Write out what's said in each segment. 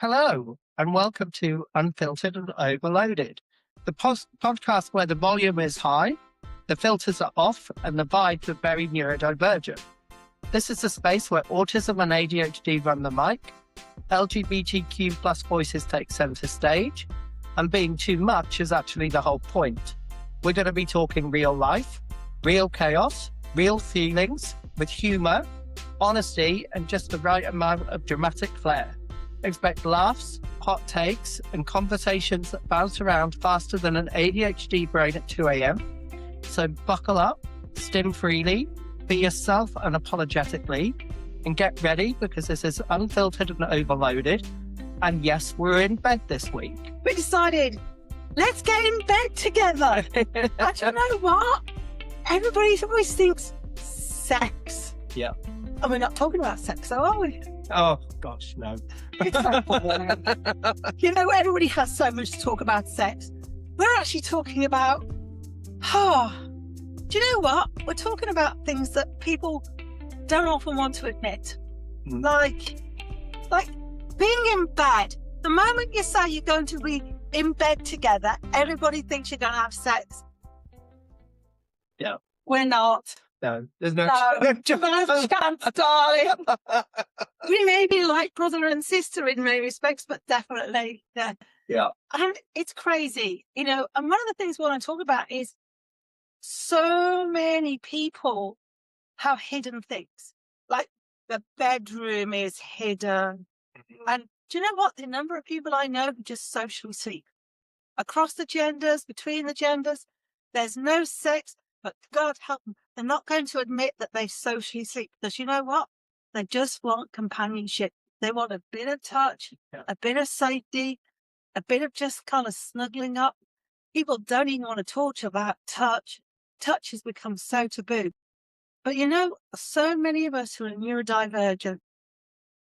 Hello, and welcome to Unfiltered and Overloaded, the podcast where the volume is high, the filters are off, and the vibes are very neurodivergent. This is a space where autism and ADHD run the mic, LGBTQ plus voices take center stage, and being too much is actually the whole point. We're going to be talking real life, real chaos, real feelings, with humor, honesty, and just the right amount of dramatic flair. Expect laughs, hot takes, and conversations that bounce around faster than an ADHD brain at 2 a.m. So buckle up, stim freely, be yourself unapologetically, and get ready because this is Unfiltered and Overloaded. And yes, we're in bed this week. We decided, let's get in bed together. I don't know what. Everybody always thinks sex. Yeah. And we're not talking about sex, though, are we? Oh, gosh, no. It's so boring. Everybody has so much to talk about sex. We're actually talking about, do you know what? We're talking about things that people don't often want to admit. Like being in bed. The moment you say you're going to be in bed together, everybody thinks you're going to have sex. Yeah. We're not. No, there's no chance, darling. We may be like brother and sister in many respects, but definitely, yeah. Yeah. And it's crazy, and one of the things we want to talk about is so many people have hidden things. Like the bedroom is hidden. And do you know what? The number of people I know who just socially sleep across the genders, between the genders, there's no sex, but God help them. They're not going to admit that they socially sleep because you know what? They just want companionship. They want a bit of touch, a bit of safety, a bit of just kind of snuggling up. People don't even want to talk about touch. Touch has become so taboo. But so many of us who are neurodivergent,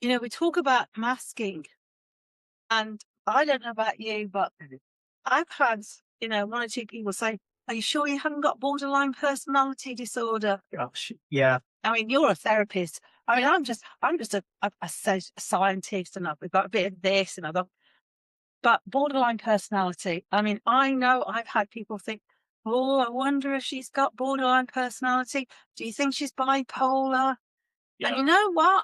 we talk about masking. And I don't know about you, but I've had, one or two people say, are you sure you haven't got borderline personality disorder? Gosh, yeah. I mean, you're a therapist. I mean, I'm just a scientist, and I've got a bit of this, and but borderline personality. I mean, I know I've had people think, oh, I wonder if she's got borderline personality. Do you think she's bipolar? Yeah. And you know what?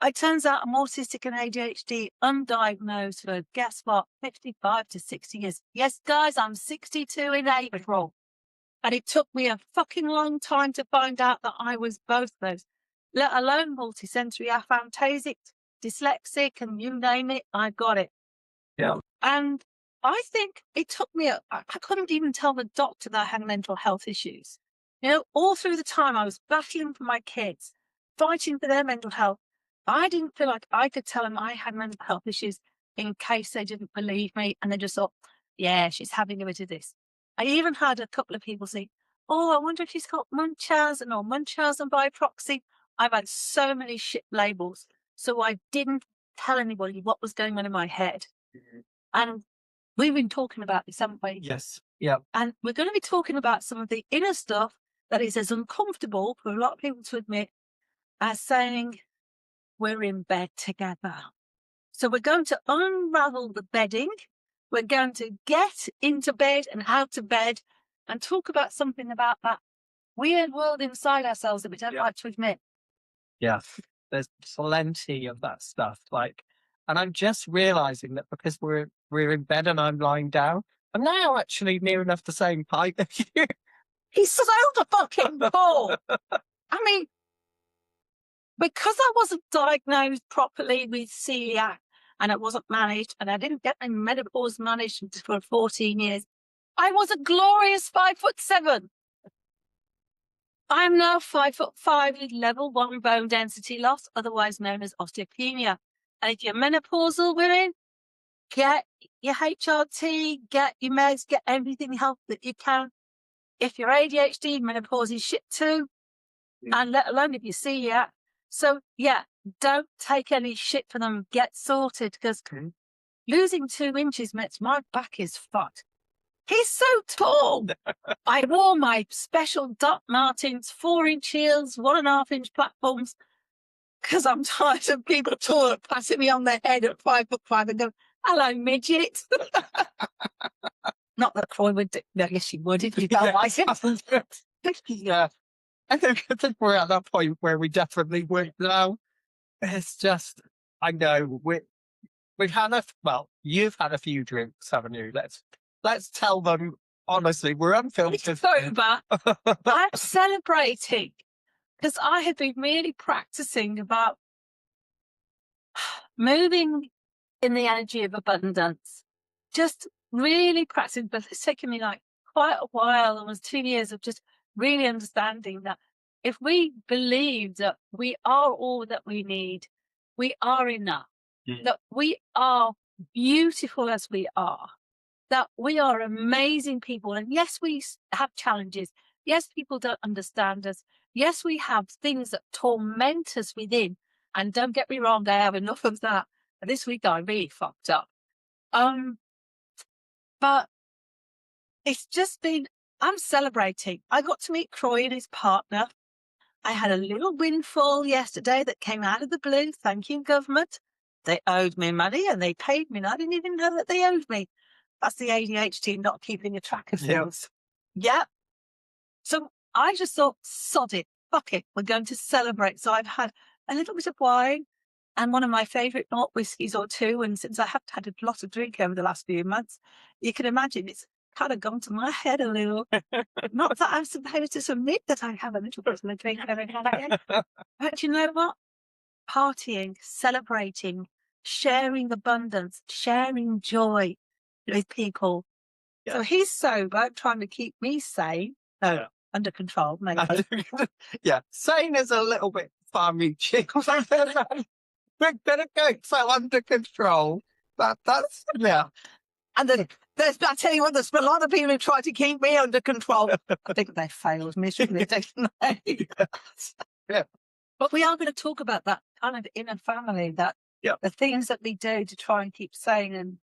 It turns out I'm autistic and ADHD, undiagnosed for, guess what, 55 to 60 years. Yes, guys, I'm 62 in April. And it took me a fucking long time to find out that I was both those, let alone multisensory aphantasic, dyslexic, and you name it, I got it. Yeah. And I think it took me, I couldn't even tell the doctor that I had mental health issues. All through the time I was battling for my kids, fighting for their mental health. I didn't feel like I could tell them I had mental health issues in case they didn't believe me. And they just thought, yeah, she's having a bit of this. I even had a couple of people say, oh, I wonder if she's got Munchausen or Munchausen by proxy. I've had so many shit labels. So I didn't tell anybody what was going on in my head. Mm-hmm. And we've been talking about this, haven't we? Yes. Yeah. And we're going to be talking about some of the inner stuff that is as uncomfortable for a lot of people to admit as saying, we're in bed together. So we're going to unravel the bedding. We're going to get into bed and out of bed and talk about something about that weird world inside ourselves that we don't like to admit. Yeah, there's plenty of that stuff. And I'm just realizing that because we're in bed and I'm lying down, I'm now actually near enough the same height as you. He's so fucking tall. I mean, because I wasn't diagnosed properly with celiac and it wasn't managed, and I didn't get my menopause managed for 14 years, I was a glorious 5'7". I'm now 5'5" with level 1 bone density loss, otherwise known as osteopenia. And if you're menopausal women, get your HRT, get your meds, get everything help that you can. If you're ADHD, menopause is shit too. And let alone if you celiac. So, yeah, don't take any shit for them. Get sorted because losing 2 inches means my back is fucked. He's so tall. I wore my special Doc Martens 4-inch heels, 1.5-inch platforms because I'm tired of people taller patting me on the head at 5'5" and go, "Hello, midget." Not that Croy would do. No, yes, she would if you don't like him. Yeah. I think we're at that point where we definitely would now. It's just, I know we've had you've had a few drinks, haven't you? Let's tell them honestly, we're unfiltered. Sober. I'm celebrating because I have been really practicing about moving in the energy of abundance. Just really practicing, but it's taken me like quite a while, almost 2 years of just really understanding that if we believe that we are all that we need, we are enough, that we are beautiful as we are, that we are amazing people. And yes, we have challenges. Yes, people don't understand us. Yes, we have things that torment us within. And don't get me wrong, I have enough of that. This week I really fucked up. But it's just been, I'm celebrating. I got to meet Croy and his partner. I had a little windfall yesterday that came out of the blue. Thank you, government. They owed me money and they paid me. And I didn't even know that they owed me. That's the ADHD, not keeping a track of things. Yeah. So I just thought, sod it, fuck it, we're going to celebrate. So I've had a little bit of wine and one of my favourite malt whiskies or two. And since I have had a lot of drink over the last few months, you can imagine it's kind of gone to my head a little. Not that I'm supposed to submit that I have a little bit of a drink every now and again. But you know what? Partying, celebrating, sharing abundance, sharing joy with people. Yeah. So he's sober, trying to keep me sane. Under control, maybe. Yeah, sane is a little bit far reaching. Better go so under control. That's yeah. And there's, I tell you what, there's a lot of people who try to keep me under control. I think they failed miserably, didn't they? Yeah. But we are going to talk about that kind of inner family, that the things that we do to try and keep sane. And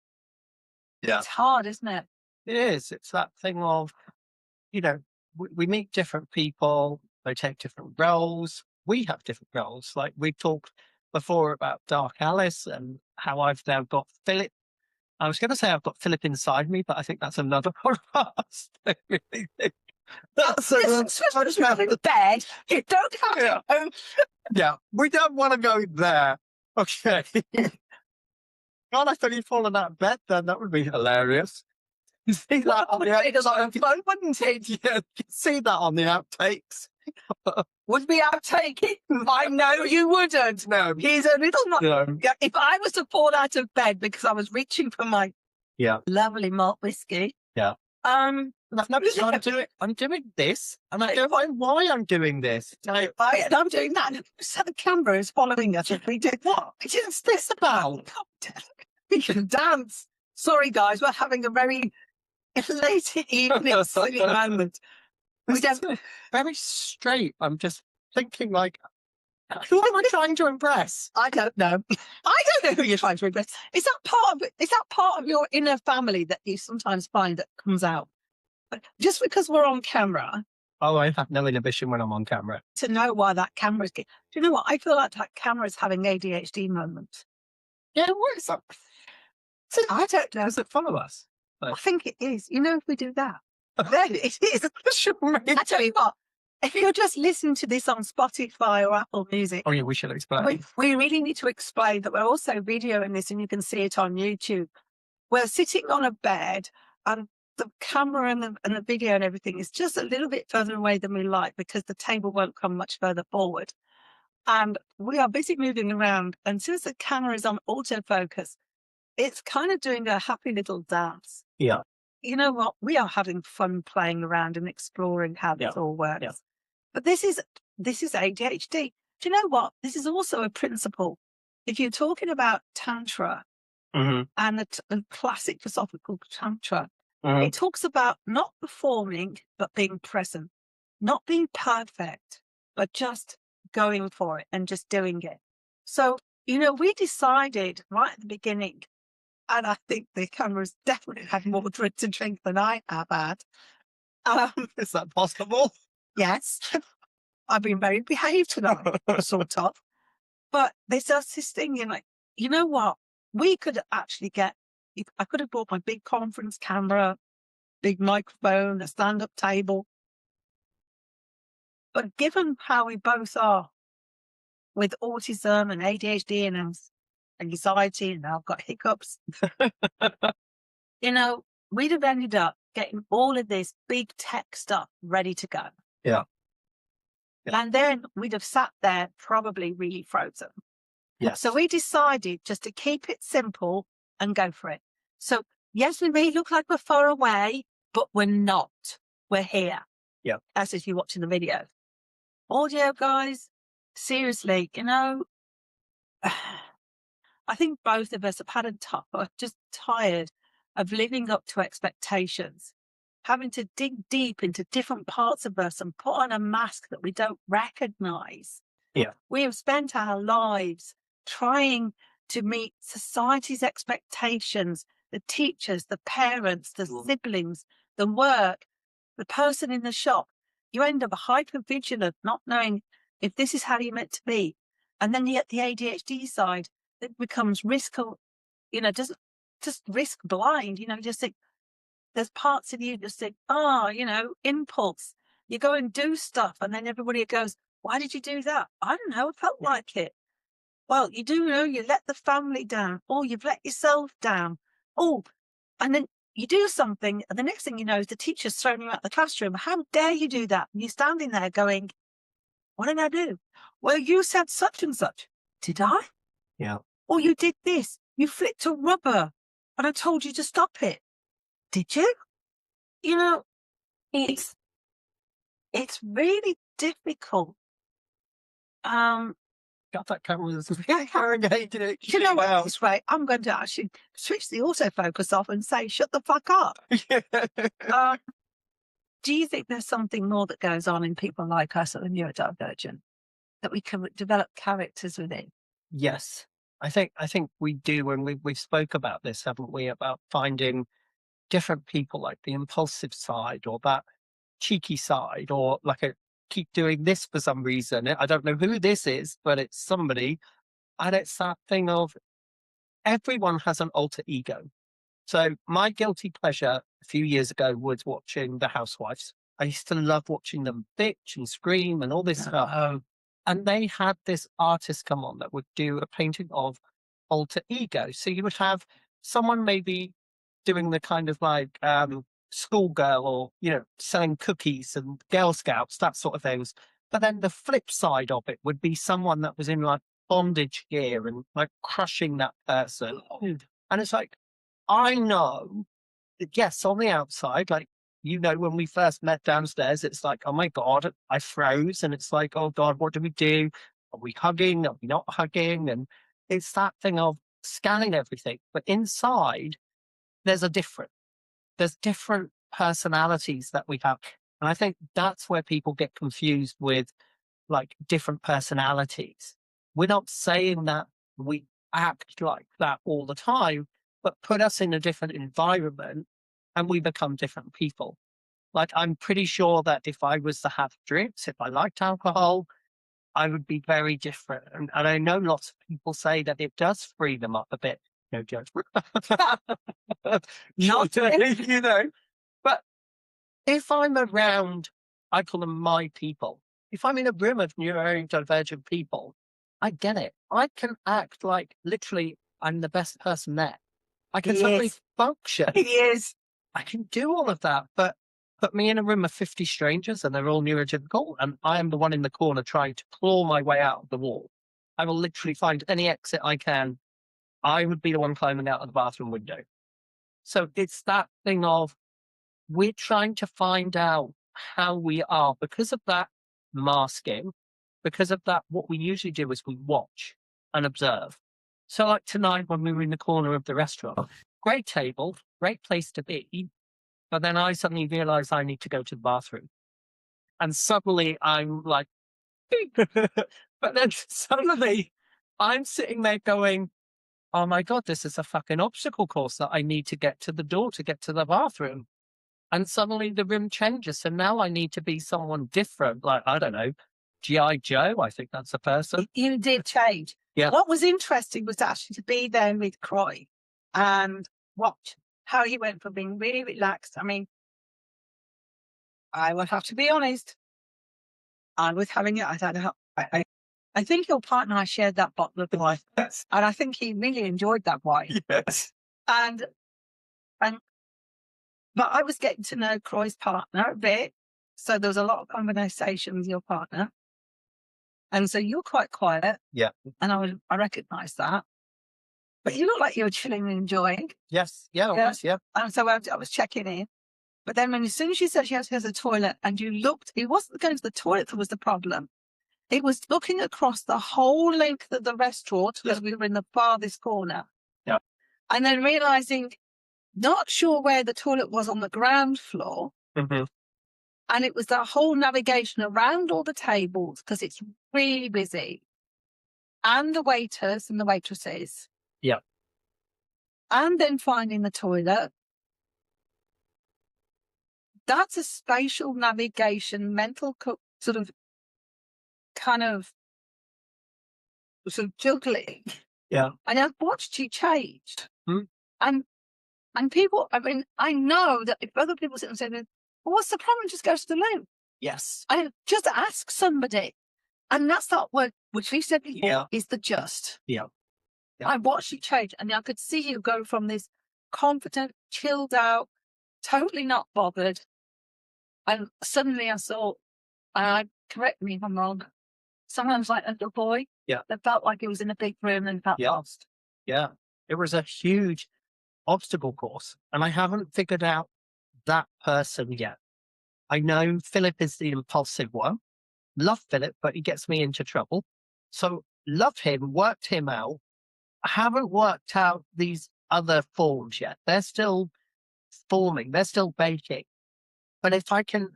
it's hard, isn't it? It is. It's that thing of, we meet different people, they take different roles. We have different roles. Like we talked before about Dark Alice and how I've now got Philip. I was going to say I've got Philip inside me, but I think that's another podcast. That's the bed. You don't have to. Yeah, we don't want to go there. Okay. God, I thought you'd fallen out of bed then. That would be hilarious. You see that on the outtakes, wouldn't it? Yeah, you see that on the outtakes. Would be outtaking? I know you wouldn't. No. He's a little If I was to fall out of bed because I was reaching for my lovely malt whiskey. Yeah. I'm doing this, and I don't know why I'm doing this. And I'm doing that. So the camera is following us. If we do what? What's this about? We can dance. Sorry, guys, we're having a very late evening silly moment. Very straight. I'm just thinking, like, who am I trying to impress? I don't know. I don't know who you're trying to impress. Is that part of your inner family that you sometimes find that comes out? Just because we're on camera. Oh, I have no inhibition when I'm on camera. To know why that camera's... Do you know what? I feel like that camera's having ADHD moments. Yeah, what is that? I don't know. Does it follow us? I think it is. If we do that, then it is. I tell you what, if you're just listening to this on Spotify or Apple Music... Oh, yeah, we should explain. We really need to explain that we're also videoing this, and you can see it on YouTube. We're sitting on a bed, and the camera and the video and everything is just a little bit further away than we like because the table won't come much further forward. And we are busy moving around. And since the camera is on autofocus, it's kind of doing a happy little dance. Yeah. You know what? We are having fun playing around and exploring how this all works. Yeah. But this is ADHD. Do you know what? This is also a principle. If you're talking about Tantra and the classic philosophical Tantra, it talks about not performing, but being present, not being perfect, but just going for it and just doing it. So, we decided right at the beginning, and I think the cameras definitely had more drink to drink than I have had. Is that possible? Yes. I've been very behaved tonight, sort of. But there's just this thing, you're like, you know what? We could actually I could have bought my big conference camera, big microphone, a stand-up table. But given how we both are with autism and ADHD and anxiety, and now I've got hiccups, you know, we'd have ended up getting all of this big tech stuff ready to go. Yeah. And then we'd have sat there probably really frozen. Yes. So we decided just to keep it simple and go for it. So yes, we may look like we're far away, but we're not. We're here. Yeah. As if you're watching the video. Audio guys, seriously, you know, I think both of us have had are just tired of living up to expectations, having to dig deep into different parts of us and put on a mask that we don't recognize. Yeah. We have spent our lives trying to meet society's expectations, the teachers, the parents, the siblings, the work, the person in the shop. You end up hyper vigilant, not knowing if this is how you're meant to be. And then you get the ADHD side that becomes just risk blind, just think there's parts of you just think, impulse. You go and do stuff and then everybody goes, why did you do that? I don't know. I felt like it. Well, you do know you let the family down or you've let yourself down. Oh, and then you do something and the next thing you know is the teacher's thrown you out the classroom. How dare you do that? And you're standing there going, what did I do? Well, you said such and such. Did I? Yeah. Or you did this. You flicked a rubber and I told you to stop it. Did you? You know, it's really difficult. Got that camera was interrogated it. You know what? This way, I'm going to actually switch the autofocus off and say, shut the fuck up. Yeah. Do you think there's something more that goes on in people like us that are neurodivergent that we can develop characters within? Yes. I think we do, and we've spoke about this, haven't we? About finding different people, like the impulsive side or that cheeky side, or like keep doing this for some reason. I don't know who this is, but it's somebody. And it's that thing of everyone has an alter ego. So my guilty pleasure a few years ago was watching The Housewives. I used to love watching them bitch and scream and all this stuff. And they had this artist come on that would do a painting of alter ego. So you would have someone maybe doing the kind of like schoolgirl or, selling cookies and Girl Scouts, that sort of things. But then the flip side of it would be someone that was in like bondage gear and like crushing that person. And it's like, I know that, yes, on the outside, like, when we first met downstairs, it's like, oh my God, I froze. And it's like, oh God, what do we do? Are we hugging? Are we not hugging? And it's that thing of scanning everything. But inside, there's different personalities that we have. And I think that's where people get confused with like different personalities. We're not saying that we act like that all the time, but put us in a different environment and we become different people. Like, I'm pretty sure that if I was to have drinks, if I liked alcohol, I would be very different. And I know lots of people say that it does free them up a bit. No judgment. Not But if I'm around, I call them my people. If I'm in a room of neurodivergent people, I get it. I can act like literally I'm the best person there. I can suddenly function. Yes. I can do all of that, but put me in a room of 50 strangers and they're all neurotypical, and I am the one in the corner trying to claw my way out of the wall. I will literally find any exit I can. I would be the one climbing out of the bathroom window. So it's that thing of we're trying to find out how we are because of that masking, because of that. What we usually do is we watch and observe. So like tonight when we were in the corner of the restaurant, great table, great place to be. But then I suddenly realize I need to go to the bathroom. And suddenly I'm like, but then suddenly I'm sitting there going, oh my God, this is a fucking obstacle course that I need to get to the door to get to the bathroom. And suddenly the room changes. So now I need to be someone different. Like, I don't know, G.I. Joe, I think that's a person. You did change. Yeah. What was interesting was actually to be there with Croy and watch how he went from being really relaxed. I mean, I would have to be honest. I was having it. I don't know. I think your partner and I shared that bottle of wine, Yes. and I think he really enjoyed that wine. Yes. And but I was getting to know Croy's partner a bit, so there was a lot of conversation with your partner, and so you're quite quiet. Yeah. And I recognised that, but you look like you were chilling and enjoying. Yes. Yeah. Yeah. Was, yeah. And so I was checking in. But then as soon as she said she had to go to the toilet and you looked, it wasn't going to the toilet that was the problem. It was looking across the whole length of the restaurant because we were in the farthest corner. Yeah. And then realising, not sure where the toilet was on the ground floor. Mm-hmm. And it was that whole navigation around all the tables because it's really busy. And the waiters and the waitresses. Yeah. And then finding the toilet. That's a spatial navigation, mental sort of juggling. Yeah. And I've watched you change. Hmm. And people, I mean, I know that if other people sit and say, well, what's the problem? Just go to the loo. Yes. I just ask somebody. And that's that word, which we said before, Yeah. is the just. Yeah. Yeah. I watched you change, and I could see you go from this confident, chilled out, totally not bothered. And suddenly I saw, correct me if I'm wrong, sometimes like a little boy. Yeah. That felt like he was in a big room and felt lost. Yeah. It was a huge obstacle course, and I haven't figured out that person yet. I know Philip is the impulsive one. Love Philip, but he gets me into trouble. So love him, worked him out. I haven't worked out these other forms yet. They're still forming, they're still baking. But if I can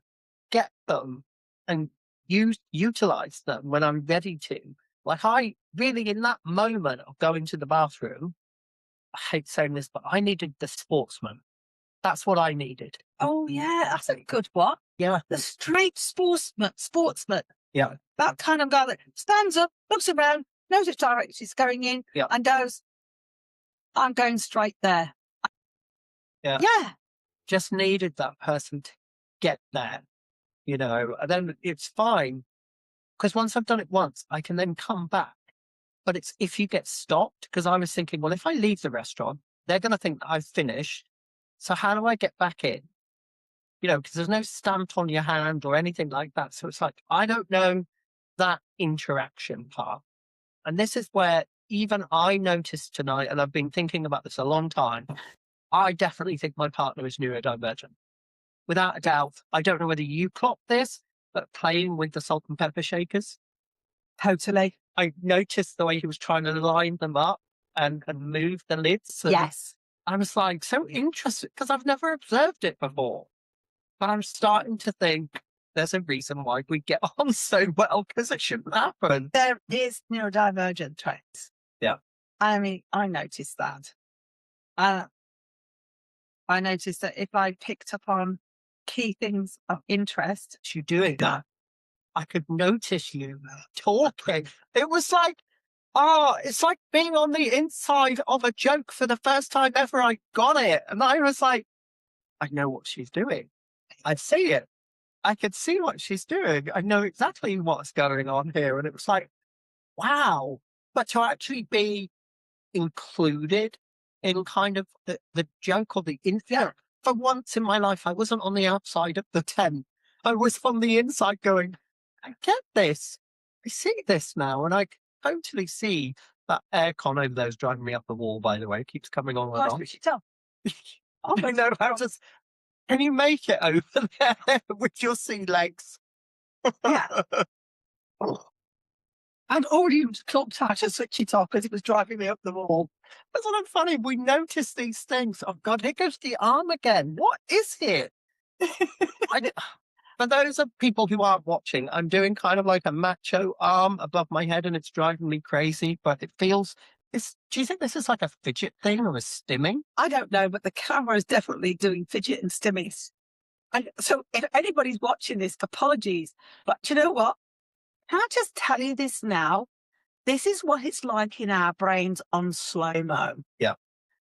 get them and utilize them when I'm ready to, like I really, in that moment of going to the bathroom, I hate saying this, but I needed the sportsman. That's what I needed. Oh, yeah, that's a good one. Yeah. The straight sportsman. Yeah. That kind of guy that stands up, looks around, knows which direction he's going in, Yeah. and goes, I'm going straight there. Yeah. Yeah. Just needed that person to get there, and then it's fine. Because once I've done it once, I can then come back. But it's if you get stopped, because I was thinking, well, if I leave the restaurant, they're going to think that I've finished. So how do I get back in? Because there's no stamp on your hand or anything like that. So it's like, I don't know that interaction part. And this is where even I noticed tonight, and I've been thinking about this a long time, I definitely think my partner is neurodivergent. Without a doubt. I don't know whether you clocked this, but playing with the salt and pepper shakers. Totally. I noticed the way he was trying to line them up and move the lids. Yes. I was like, so interested because I've never observed it before. But I'm starting to think there's a reason why we get on so well because it shouldn't happen. There is neurodivergent traits. Yeah. I mean, I noticed that. I noticed that if I picked up on key things of interest, You doing that? I could notice you talking. It was like, it's like being on the inside of a joke for the first time ever. I got it. And I was like, I know what she's doing. I see it. I could see what she's doing. I know exactly what's going on here. And it was like, wow. But to actually be included in kind of the joke or the for once in my life, I wasn't on the outside of the tent. I was on the inside going, I get this. I see this now. And I totally see that aircon over there is driving me up the wall, by the way. It keeps coming on and nice on. to tell. I know how to. Can you make it over there with your sea legs? Yeah. I'd already clocked out to switch it off because it was driving me up the wall. That's what I'm funny. We notice these things. Oh God, here goes the arm again. What is it? For those of people who aren't watching, I'm doing kind of like a macho arm above my head and it's driving me crazy, but it feels, do you think this is like a fidget thing or a stimming? I don't know, but the camera is definitely doing fidget and stimmies. And so if anybody's watching this, apologies. But do you know what? Can I just tell you this now? this is what it's like in our brains on slow-mo. Yeah.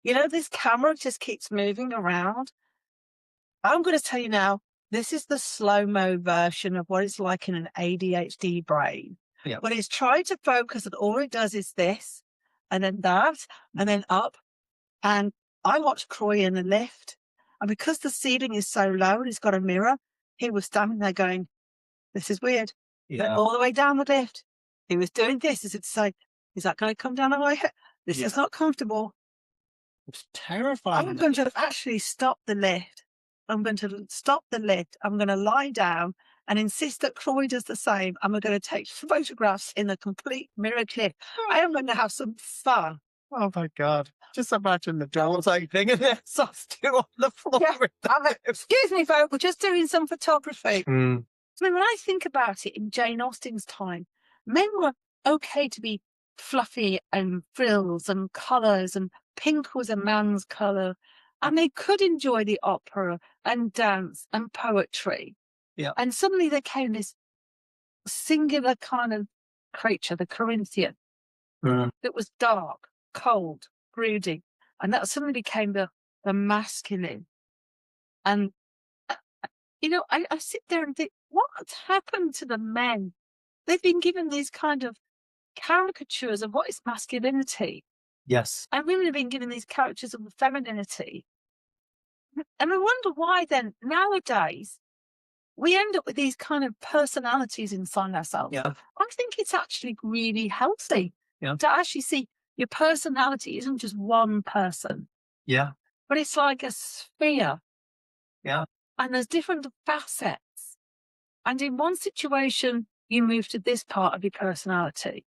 You know, this camera just keeps moving around. I'm going to tell you now, this is the slow-mo version of what it's like in an ADHD brain. Yeah. When it's trying to focus and all it does is this, and then that, and then up. And I watched Croy in the lift, and because the ceiling is so low and it's got a mirror, he was standing there going, this is weird. Went Yeah. all the way down the lift. He was doing this as it's like, is that going to come down on my head? This is not comfortable. It's terrifying. I'm going to actually stop the lift. I'm going to stop the lift. I'm going to lie down and insist that Croy does the same. And we're going to take photographs in a complete mirror clip. I am going to have some fun. Oh my God. Just imagine the doors opening and there's us two on the floor. Yeah, excuse me, folks, we're just doing some photography. Mm. I mean, when I think about it, in Jane Austen's time, men were okay to be fluffy and frills and colours, and pink was a man's colour, and they could enjoy the opera and dance and poetry. Yeah. And suddenly there came this singular kind of creature, the Corinthian, that was dark, cold, brooding, and that suddenly became the masculine. And you know, I sit there and think, what's happened to the men? They've been given these kind of caricatures of what is masculinity, Yes. and women have been given these caricatures of femininity. And I wonder why then, nowadays, we end up with these kind of personalities inside ourselves. Yeah. I think it's actually really healthy to actually see your personality isn't just one person. Yeah. But it's like a sphere. Yeah. And there's different facets. And in one situation, you move to this part of your personality.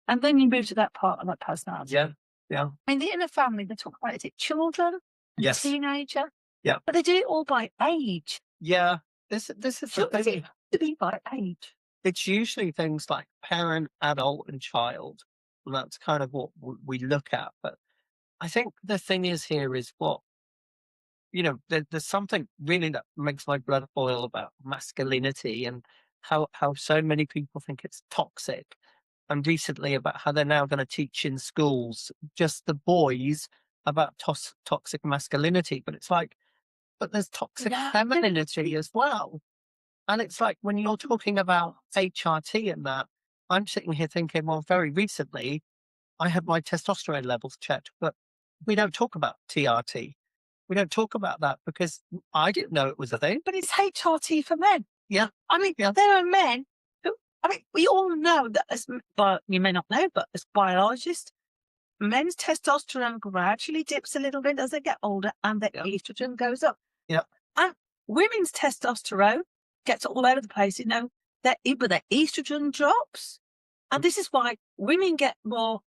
And then you move to that part of that personality. Yeah. Yeah. I mean, in a family, they talk about, is it children? Yes. Teenager? Yeah. But they do it all by age. Yeah. This is the thing. To be by age. It's usually things like parent, adult, and child. And that's kind of what we look at. But I think the thing is here is what, there's something really that makes my blood boil about masculinity and how so many people think it's toxic. And recently about how they're now going to teach in schools, just the boys, about toxic masculinity. But it's like, but there's toxic femininity as well. And it's like when you're talking about HRT and that, I'm sitting here thinking, well, very recently I had my testosterone levels checked, but we don't talk about TRT. We don't talk about that because I didn't know it was a thing. But it's HRT for men. Yeah. I mean, there are men who, I mean, we all know that but you may not know, but as biologists, men's testosterone gradually dips a little bit as they get older and their estrogen goes up. Yeah. And women's testosterone gets all over the place, but their estrogen drops. And this is why women get more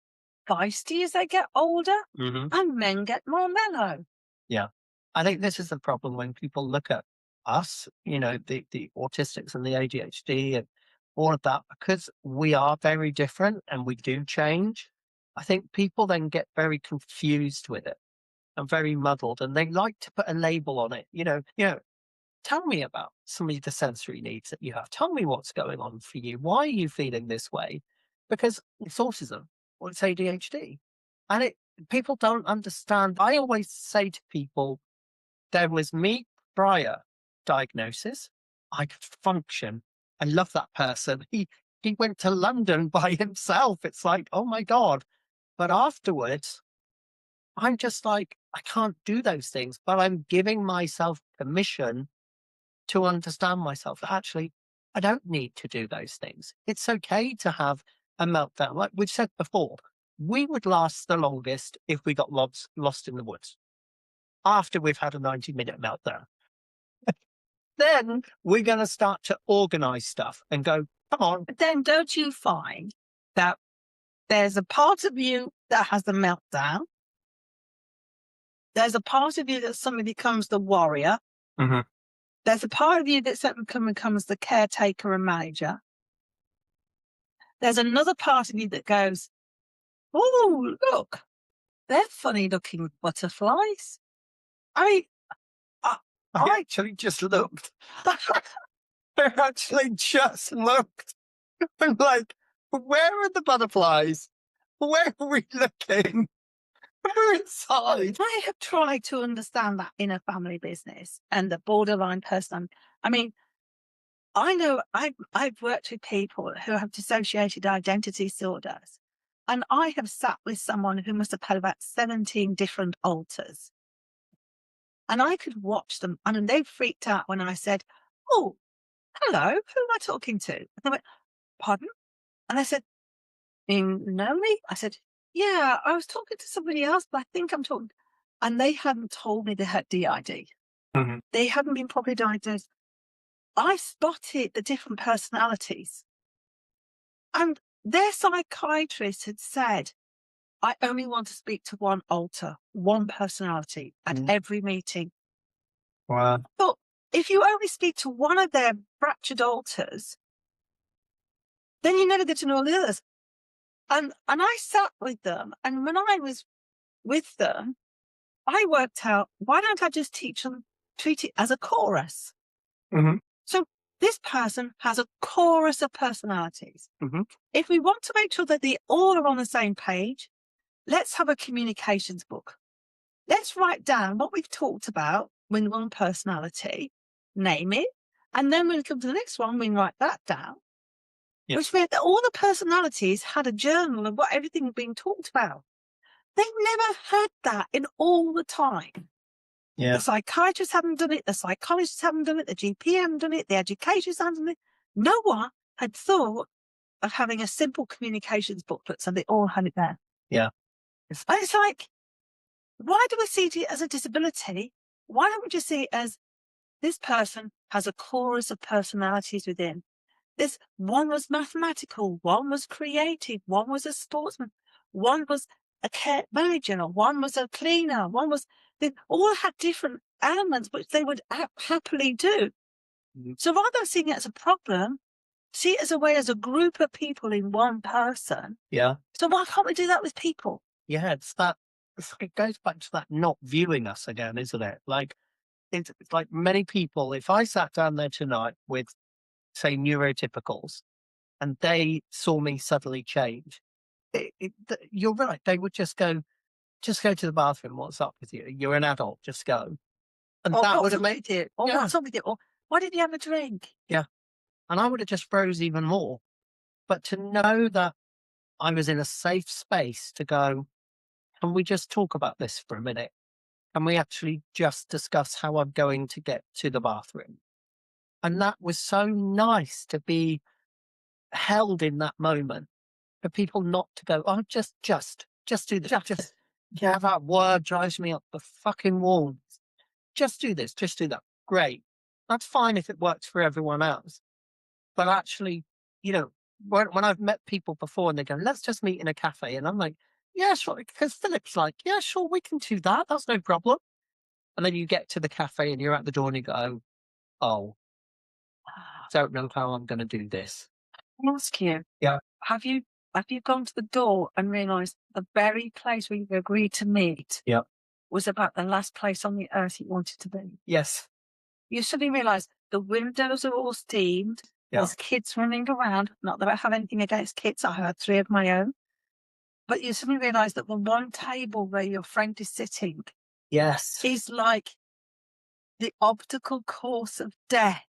feisty as they get older and men get more mellow. Yeah. I think this is the problem when people look at us, the autistics and the ADHD and all of that, because we are very different and we do change. I think people then get very confused with it and very muddled, and they like to put a label on it. Tell me about some of the sensory needs that you have. Tell me what's going on for you. Why are you feeling this way? Because it's autism or it's ADHD. And people don't understand. I always say to people, there was me prior diagnosis. I could function. I love that person. He went to London by himself. It's like, oh my God. But afterwards, I'm just like, I can't do those things, but I'm giving myself permission to understand myself. Actually, I don't need to do those things. It's okay to have a meltdown. Like we've said before, we would last the longest if we got lost in the woods after we've had a 90-minute meltdown. Then we're going to start to organize stuff and go, come on. But then don't you find that there's a part of you that has the meltdown? There's a part of you that suddenly becomes the warrior. Mm-hmm. There's a part of you that suddenly becomes the caretaker and manager. There's another part of you that goes, oh, look, they're funny looking butterflies. I mean, I actually just looked. I actually just looked. I'm like, Where are the butterflies? Where are we looking? We're inside. I have tried to understand that in a family business and the borderline person. I mean, I know I've worked with people who have dissociated identity disorders, and I have sat with someone who must have had about 17 different alters. And I could watch them, and they freaked out when I said, "Oh, hello, who am I talking to?" And they went, "Pardon?" And I said, "You know me?" I said, "Yeah, I was talking to somebody else, but I think I'm talking." And they hadn't told me they had DID. Mhm. They hadn't been properly diagnosed. I spotted the different personalities. And their psychiatrist had said, "I only want to speak to one alter, one personality at every meeting." Wow. But if you only speak to one of their fractured alters, then you never get to know all the others. And I sat with them, and when I was with them, I worked out, why don't I just treat it as a chorus? Mhm. So this person has a chorus of personalities. Mhm. If we want to make sure that they all are on the same page, let's have a communications book. Let's write down what we've talked about with one personality, name it, and then when we come to the next one, we write that down. Yeah. Which meant that all the personalities had a journal of what everything was being talked about. They never had that in all the time. Yeah. The psychiatrists haven't done it, the psychologists haven't done it, the GP haven't done it, the educators haven't done it. No one had thought of having a simple communications booklet, so they all had it there. Yeah. And it's like, why do we see it as a disability? Why don't we just see it as this person has a chorus of personalities within? This one was mathematical, one was creative, one was a sportsman, one was a care manager, one was a cleaner, they all had different elements which they would happily do. Mhm. So rather than seeing it as a problem, see it as a way, as a group of people in one person. Yeah. So why can't we do that with people? Yeah. It goes back to that not viewing us again, isn't it? Like, it's like many people, if I sat down there tonight with, say, neurotypicals, and they saw me suddenly change, you're right. They would just go to the bathroom. What's up with you? You're an adult. Just go. And Or that would what's have up made, with you? Or yeah, what's up with you? Or why didn't you have a drink? yeah. And I would have just froze even more. But to know that I was in a safe space to go, can we just talk about this for a minute? Can we actually just discuss how I'm going to get to the bathroom? And that was so nice to be held in that moment, for people not to go, oh, just do this. Just, yeah, that word drives me up the fucking wall. Just do this, just do that. Great. That's fine if it works for everyone else. But actually, you know, when I've met people before and they go, let's just meet in a cafe. And I'm like, yeah, sure. Because Philip's like, yeah, sure, we can do that. That's no problem. And then you get to the cafe and you're at the door and you go, oh, don't know how I'm going to do this. I'll ask you. Yeah. Have you gone to the door and realised the very place where you agreed to meet Yeah. was about the last place on the earth you wanted to be? Yes. You suddenly realise the windows are all steamed. Yeah. There's kids running around. Not that I have anything against kids. I had 3 of my own. But you suddenly realise that the one table where your friend is sitting Yes. is like the obstacle course of death.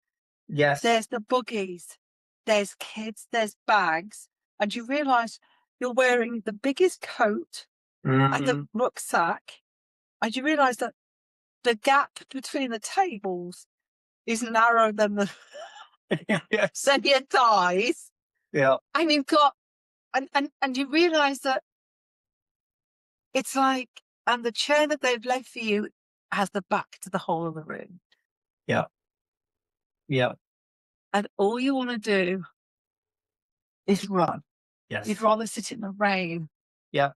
Yes. There's the buggies, there's kids, there's bags, and you realise you're wearing the biggest coat and the rucksack, and you realise that the gap between the tables is narrower than Yes. than your thighs, Yeah. and you've got and you realise that it's like, and the chair that they've left for you has the back to the whole of the room, Yeah. Yeah. and all you want to do is run. Yes. You'd rather sit in the rain. Yeah.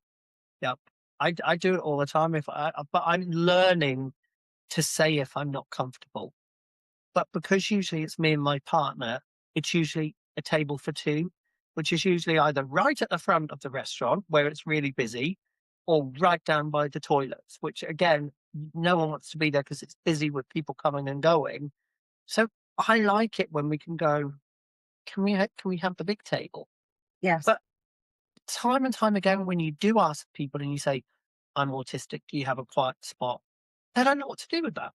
Yeah. I do it all the time. But I'm learning to say if I'm not comfortable. But because usually it's me and my partner, it's usually a table for two, which is usually either right at the front of the restaurant where it's really busy, or right down by the toilets, which again, no one wants to be there because it's busy with people coming and going. So I like it when we can go, can we have the big table? Yes. But time and time again, when you do ask people and you say, I'm autistic, do you have a quiet spot? They don't know what to do with that.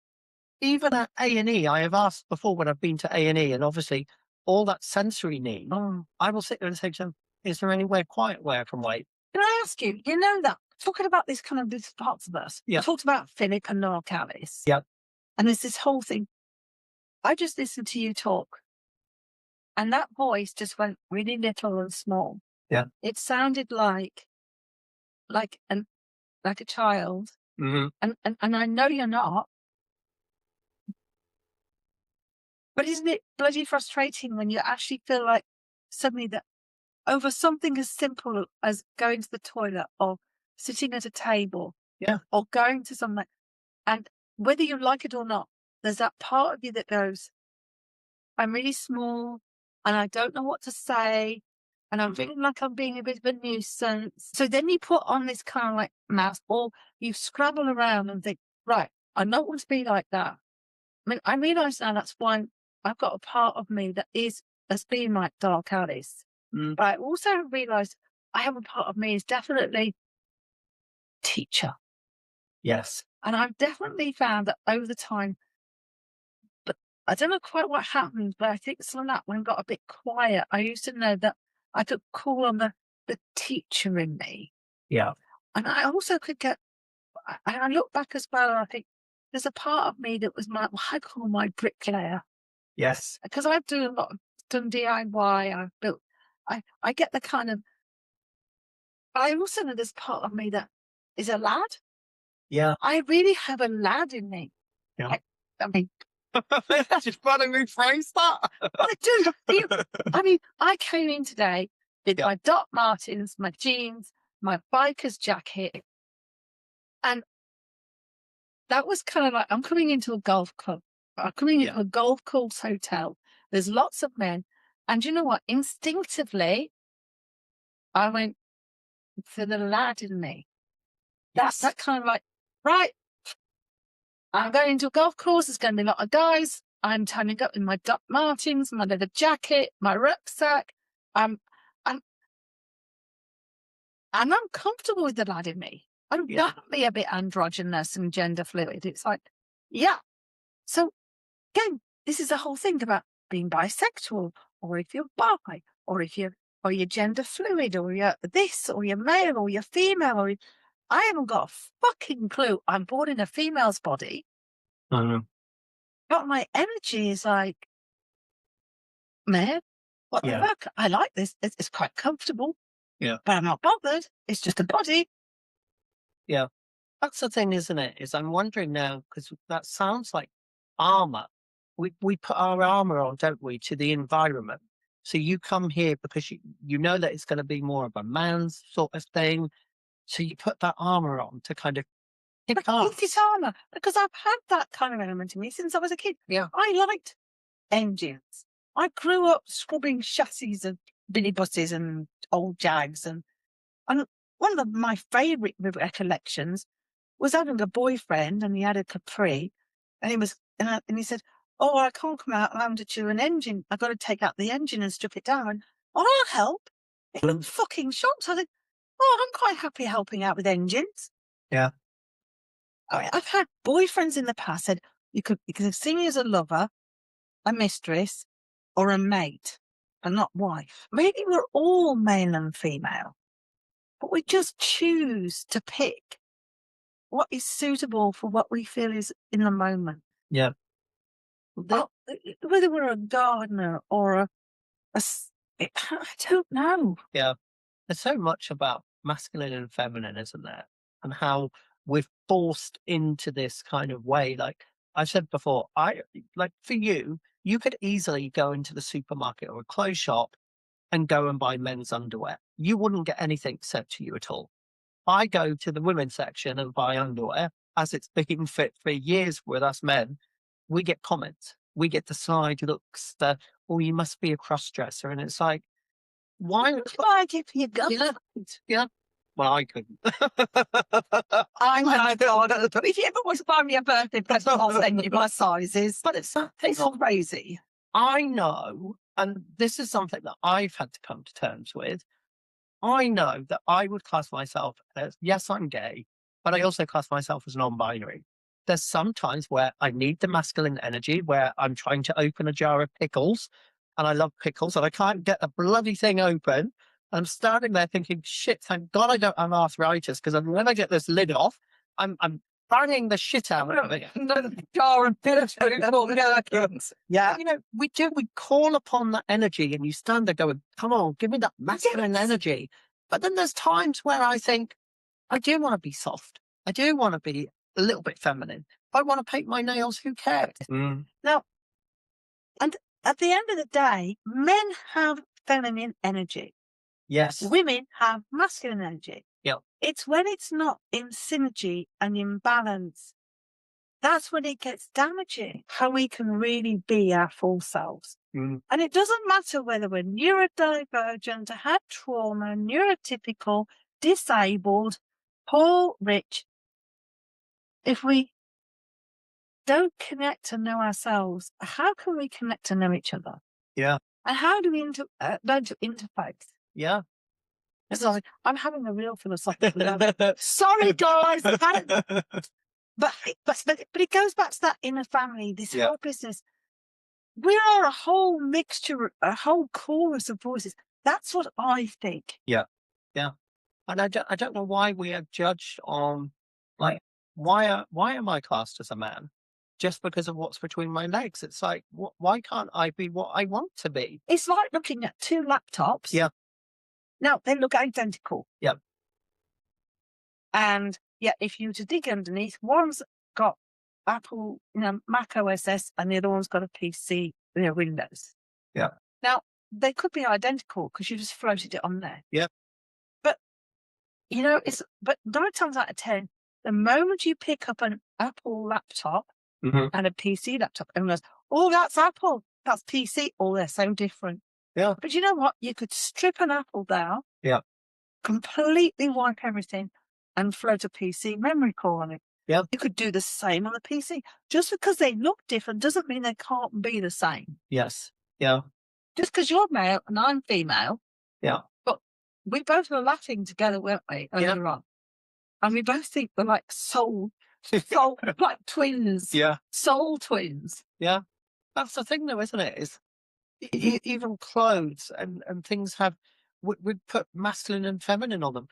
Even at A&E, I have asked before when I've been to A&E, and obviously all that sensory need, I will sit there and say to them, is there anywhere quiet where I can wait? Can I ask you, you know that, talking about this kind of these parts of us, Yeah. I talked about Philip and Noel Callis. Yeah. And there's this whole thing. I just listened to you talk, and that voice just went really little and small. Yeah. It sounded like an like a child. Mm-hmm. And I know you're not, but isn't it bloody frustrating when you actually feel like suddenly that over something as simple as going to the toilet or sitting at a table, Yeah. or going to something, and whether you like it or not, there's that part of you that goes, I'm really small and I don't know what to say, and I'm feeling like I'm being a bit of a nuisance. So then you put on this kind of like mask, or you scrabble around and think, right, I don't want to be like that. I mean, I realise now that's why I've got a part of me that is has been like Dark Alice. Mm. But I also realised I have a part of me is definitely teacher. Yes. And I've definitely found that over the time, but I don't know quite what happened, but I think some of that when it got a bit quiet, I used to know that I could call on the teacher in me. Yeah. And I also could get, I look back as well and I think there's a part of me that was what I call my bricklayer. Yes. Because I've done DIY, I've built, I get the kind of, but I also know there's part of me that is a lad. Yeah. I really have a lad in me. Yeah. I mean, Just funny rephrase that. I do. I mean, I came in today with Yeah. my Doc Martens, my jeans, my biker's jacket, and that was kind of like, I'm coming into a golf club. I'm coming into a golf course hotel. There's lots of men. And you know what? Instinctively, I went for the lad in me. That's that kind of like, right, I'm going to a golf course. There's going to be a lot of guys. I'm turning up in my Doc Martens, my leather jacket, my rucksack. And I'm comfortable with the lad in me. I'm definitely a bit androgynous and gender fluid. It's like, yeah. So again, this is the whole thing about being bisexual, or if you're bi, or if you're gender fluid, or you're this, or you're male, or you're female, or I haven't got a fucking clue. I'm born in a female's body, Mm-hmm. but my energy is like, man, what the fuck? I like this. It's quite comfortable. Yeah. But I'm not bothered. It's just a body. Yeah. That's the thing, isn't it? Is I'm wondering now, because that sounds like armor. We put our armor on, don't we, to the environment. So you come here because you know that it's going to be more of a man's sort of thing. So you put that armor on to kind of kick off. It's armor, because I've had that kind of element in me since I was a kid. Yeah. I liked engines. I grew up scrubbing chassis of minibuses and old Jags, and one of my favourite recollections was having a boyfriend, and he had a Capri, and he said, "Oh, I can't come out and hand you an engine. I've got to take out the engine and strip it down." "Oh, I'll help." It looked fucking shocked. I think, "Oh, I'm quite happy helping out with engines." Yeah. I mean, I've had boyfriends in the past said you could see me as a lover, a mistress, or a mate, and not wife. Maybe we're all male and female, but we just choose to pick what is suitable for what we feel is in the moment. Yeah. Whether we're a gardener or I don't know. Yeah. There's so much about masculine and feminine, isn't there? And how we're forced into this kind of way. Like I said before, like for you, you could easily go into the supermarket or a clothes shop and go and buy men's underwear. You wouldn't get anything sent to you at all. I go to the women's section and buy underwear, as it's been fit for years with us men. We get comments. We get the side looks, oh, you must be a cross dresser. And it's like, why? Why give you guns? Yeah. Well, I couldn't. I'm my God. If you ever want to buy me a birthday present, I'll send you my sizes. But it's all crazy. I know. And this is something that I've had to come to terms with. I know that I would class myself as, yes, I'm gay, but I also class myself as non-binary. There's some times where I need the masculine energy, where I'm trying to open a jar of pickles, and I love pickles, and I can't get the bloody thing open. I'm standing there thinking, shit, thank God I don't have arthritis, because when I get this lid off, I'm banging the shit out of it. Jar and pickles. Yeah, we call upon that energy, and you stand there going, come on, give me that masculine energy. But then there's times where I think, I do want to be soft. I do want to be a little bit feminine. If I want to paint my nails, who cares? Now, and at the end of the day, men have feminine energy. Yes. Women have masculine energy. Yeah. It's when it's not in synergy and in balance, that's when it gets damaging, how we can really be our full selves. And it doesn't matter whether we're neurodivergent, have trauma, neurotypical, disabled, poor, rich. If we don't connect to know ourselves, how can we connect to know each other? Yeah. And how do we learn to interface? Yeah. Sorry, I'm having a real philosophical level. Sorry, guys. But it goes back to that inner family, this whole business. We are a whole mixture, a whole chorus of voices. That's what I think. Yeah. Yeah. And I don't know why we are judged on, like, why am I classed as a man? Just because of what's between my legs. It's like, why can't I be what I want to be? It's like looking at two laptops. Yeah. Now, they look identical. Yeah. And yet, if you were to dig underneath, one's got Apple, Mac OS X, and the other one's got a PC, Windows. Yeah. Now, they could be identical because you just floated it on there. Yeah. But, but 9 times out of 10, the moment you pick up an Apple laptop and a PC laptop, everyone goes, oh, that's Apple, that's PC. Oh, they're so different. Yeah. But you know what? You could strip an Apple down, completely wipe everything, and float a PC memory core on it. Yeah. You could do the same on the PC. Just because they look different doesn't mean they can't be the same. Yes. Yeah. Just because you're male and I'm female. Yeah. But we both were laughing together, weren't we, earlier on? And we both think we're like soul like twins. Yeah. Soul twins. Yeah. That's the thing, though, isn't it? Is even clothes and things have, we put masculine and feminine on them.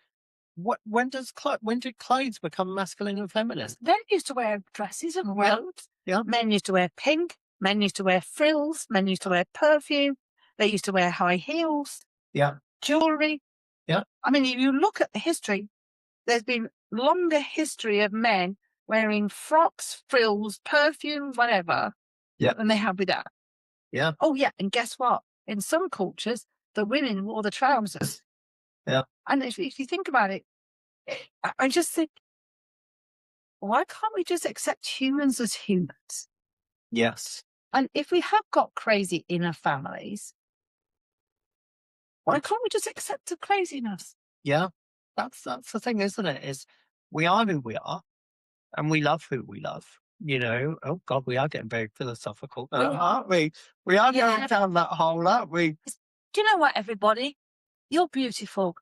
When did clothes become masculine and feminine? Men used to wear dresses and robes. Yeah. Men used to wear pink. Men used to wear frills. Men used to wear perfume. They used to wear high heels. Yeah. Jewelry. Yeah. I mean, if you look at the history, there's been longer history of men wearing frocks, frills, perfume, whatever, than they have with that. Yeah. Oh, yeah. And guess what? In some cultures, the women wore the trousers. Yeah. And if you think about it, I just think, why can't we just accept humans as humans? Yes. And if we have got crazy inner families, why can't we just accept the craziness? Yeah. That's the thing, isn't it? Is we are who we are, and we love who we love. Oh God, we are getting very philosophical, aren't we? We are going down that hole, aren't we? Do you know what, everybody? You're beautiful.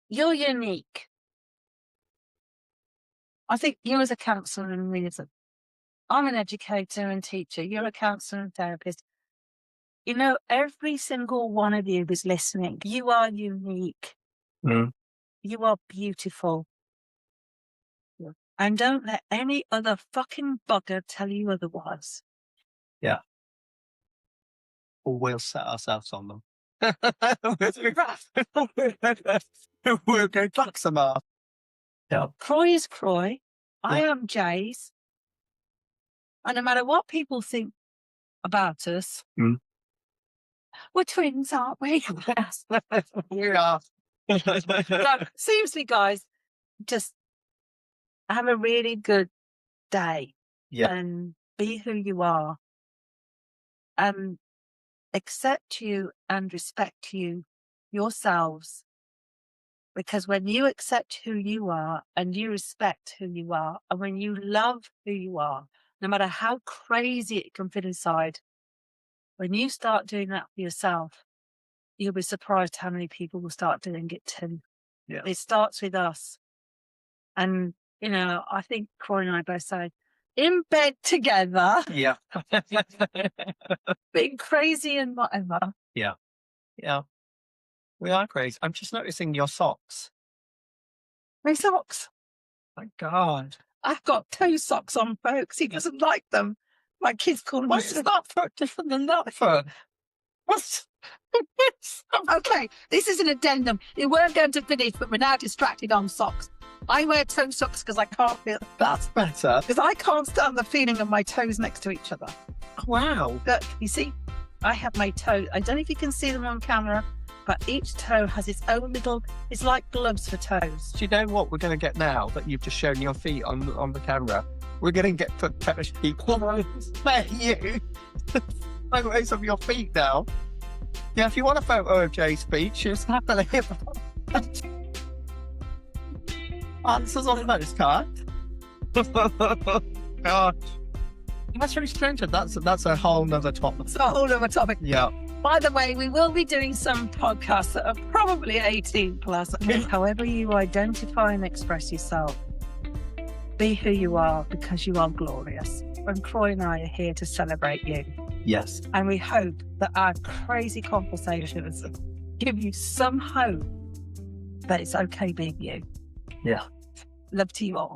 You're unique. I think you as a counsellor and me as I'm an educator and teacher. You're a counsellor and therapist. Every single one of you is listening. You are unique. You are beautiful. And don't let any other fucking bugger tell you otherwise. Yeah. Or we'll set ourselves on them. We'll go back some off. Yeah. Croy is Croy. I am Jays. And no matter what people think about us, we're twins, aren't we? We are. No, seriously, guys, just have a really good day. Yeah. And be who you are. And accept you and respect you yourselves. Because when you accept who you are and you respect who you are, and when you love who you are, no matter how crazy it can fit inside, When you start doing that for yourself, you'll be surprised how many people will start doing it too. Yeah. It starts with us. And, I think Corey and I both say, in bed together, Yeah. being crazy and whatever. Yeah. We are crazy. I'm just noticing your socks. My socks. My God. I've got toe socks on, folks. He doesn't like them. My kids call them. What's that foot different than that foot? What's Okay, this is an addendum. We weren't going to finish, but we're now distracted on socks. I wear toe socks because I can't feel. That's better. Because I can't stand the feeling of my toes next to each other. Wow. Look, you see, I have my toes. I don't know if you can see them on camera, but each toe has its own little. It's like gloves for toes. Do you know what we're going to get now that you've just shown your feet on the camera? We're going to get photos people spare you photos of your feet now. Yeah, if you want a photo of Jay's feet, just happily answers on the postcard. Gosh. That's really strange. That's a whole nother topic. It's a whole other topic. Yeah. By the way, we will be doing some podcasts that are probably 18 plus. However you identify and express yourself, be who you are because you are glorious. And Croy and I are here to celebrate you. Yes. And we hope that our crazy conversations give you some hope that it's okay being you. Yeah. Love to you all.